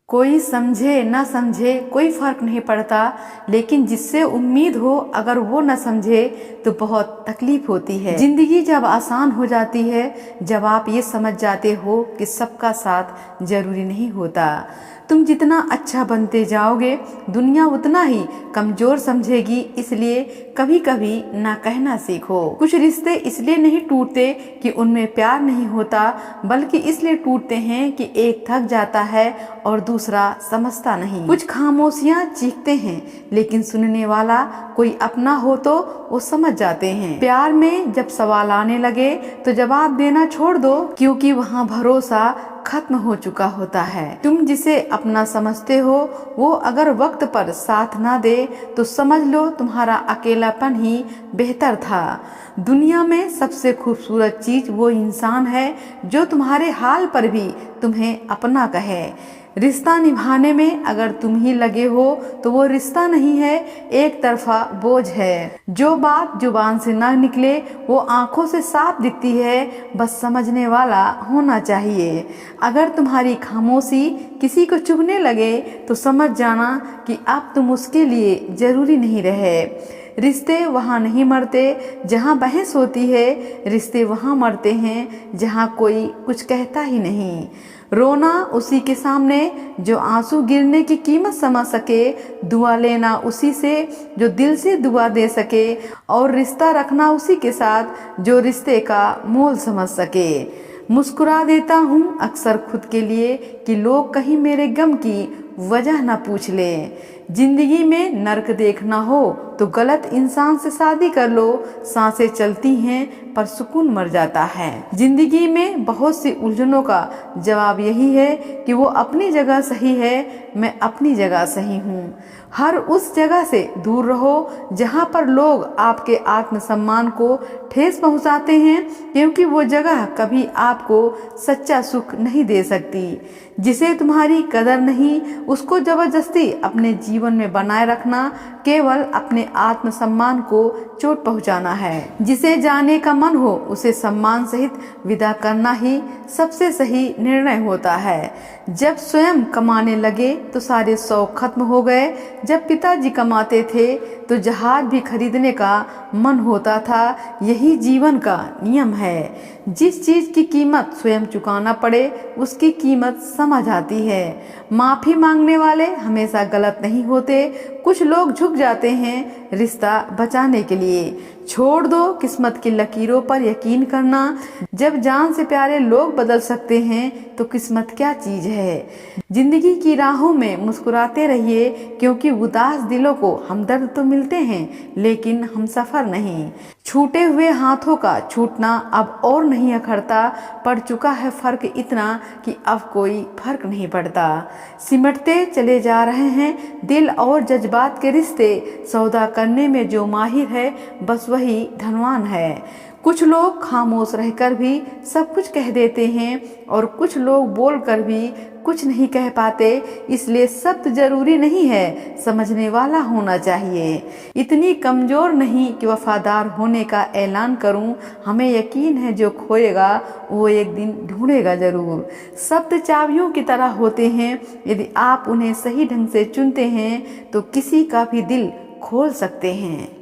कोई समझे ना समझे कोई फर्क नहीं पड़ता, लेकिन जिससे उम्मीद हो अगर वो ना समझे तो बहुत तकलीफ होती है। जिंदगी जब आसान हो जाती है, जब आप ये समझ जाते हो कि सबका साथ जरूरी नहीं होता। तुम जितना अच्छा बनते जाओगे दुनिया उतना ही कमजोर समझेगी, इसलिए कभी कभी ना कहना सीखो। कुछ रिश्ते इसलिए नहीं टूटते कि उनमें प्यार नहीं होता, बल्कि इसलिए टूटते हैं कि एक थक जाता है और दूसरा समझता नहीं। कुछ खामोशियां चीखते हैं, लेकिन सुनने वाला कोई अपना हो तो वो समझ जाते हैं। प्यार में जब सवाल आने लगे तो जवाब देना छोड़ दो, क्योंकि वहाँ भरोसा खत्म हो चुका होता है। तुम जिसे अपना समझते हो वो अगर वक्त पर साथ ना दे तो समझ लो तुम्हारा अकेलापन ही बेहतर था। दुनिया में सबसे खूबसूरत चीज वो इंसान है जो तुम्हारे हाल पर भी तुम्हें अपना कहे। रिश्ता निभाने में अगर तुम ही लगे हो तो वो रिश्ता नहीं है, एक तरफा बोझ है। जो बात जुबान से ना निकले वो आंखों से साफ दिखती है, बस समझने वाला होना चाहिए। अगर तुम्हारी खामोशी किसी को चुभने लगे तो समझ जाना कि अब तुम उसके लिए जरूरी नहीं रहे। रिश्ते वहाँ नहीं मरते जहाँ बहस होती है, रिश्ते वहाँ मरते हैं जहाँ कोई कुछ कहता ही नहीं। रोना उसी के सामने जो आंसू गिरने की कीमत समझ सके, दुआ लेना उसी से जो दिल से दुआ दे सके, और रिश्ता रखना उसी के साथ जो रिश्ते का मोल समझ सके। मुस्कुरा देता हूँ अक्सर खुद के लिए कि लोग कहीं मेरे गम की वजह ना पूछ ले। जिंदगी में नर्क देखना हो तो गलत इंसान से शादी कर लो। सांसें चलती हैं पर सुकून मर जाता है। जिंदगी में बहुत सी उलझनों का जवाब यही है कि वो अपनी जगह सही है, मैं अपनी जगह सही हूँ। हर उस जगह से दूर रहो जहाँ पर लोग आपके आत्मसम्मान को ठेस पहुँचाते हैं, क्योंकि वो जगह कभी आपको सच्चा सुख नहीं दे सकती। जिसे तुम्हारी कदर नहीं उसको जबरदस्ती अपने जीवन में बनाए रखना केवल अपने आत्मसम्मान को चोट पहुंचाना है। जिसे जाने का मन हो उसे सम्मान सहित विदा करना ही सबसे सही निर्णय होता है। जब स्वयं कमाने लगे तो सारे शौक खत्म हो गए। जब पिताजी कमाते थे तो जहाज भी खरीदने का मन होता था। यही जीवन का नियम है। जिस चीज की कीमत स्वयं चुकाना पड़े उसकी कीमत समझ आती है। माफी मांगने वाले हमेशा गलत नहीं होते। कुछ लोग झुक जाते हैं रिश्ता बचाने के लिए। छोड़ दो किस्मत की लकीरों पर यकीन करना। जब जान से प्यारे लोग बदल सकते हैं तो किस्मत क्या चीज है। जिंदगी की राहों में मुस्कुराते रहिए, क्योंकि उदास दिलों को हमदर्द तो मिलते हैं लेकिन हम सफर नहीं। छूटे हुए हाथों का छूटना अब और नहीं अखरता, पड़ चुका है फर्क इतना कि अब कोई फर्क नहीं पड़ता। सिमटते चले जा रहे हैं दिल और जज्बात के रिश्ते। सौदा करने में जो माहिर है बस वही धनवान है। कुछ लोग खामोश रहकर भी सब कुछ कह देते हैं और कुछ लोग बोलकर भी कुछ नहीं कह पाते। इसलिए शब्द जरूरी नहीं है, समझने वाला होना चाहिए। इतनी कमजोर नहीं कि वफादार होने का ऐलान करूं। हमें यकीन है जो खोएगा वो एक दिन ढूंढेगा जरूर। शब्द चाबियों की तरह होते हैं, यदि आप उन्हें सही ढंग से चुनते हैं तो किसी का भी दिल खोल सकते हैं।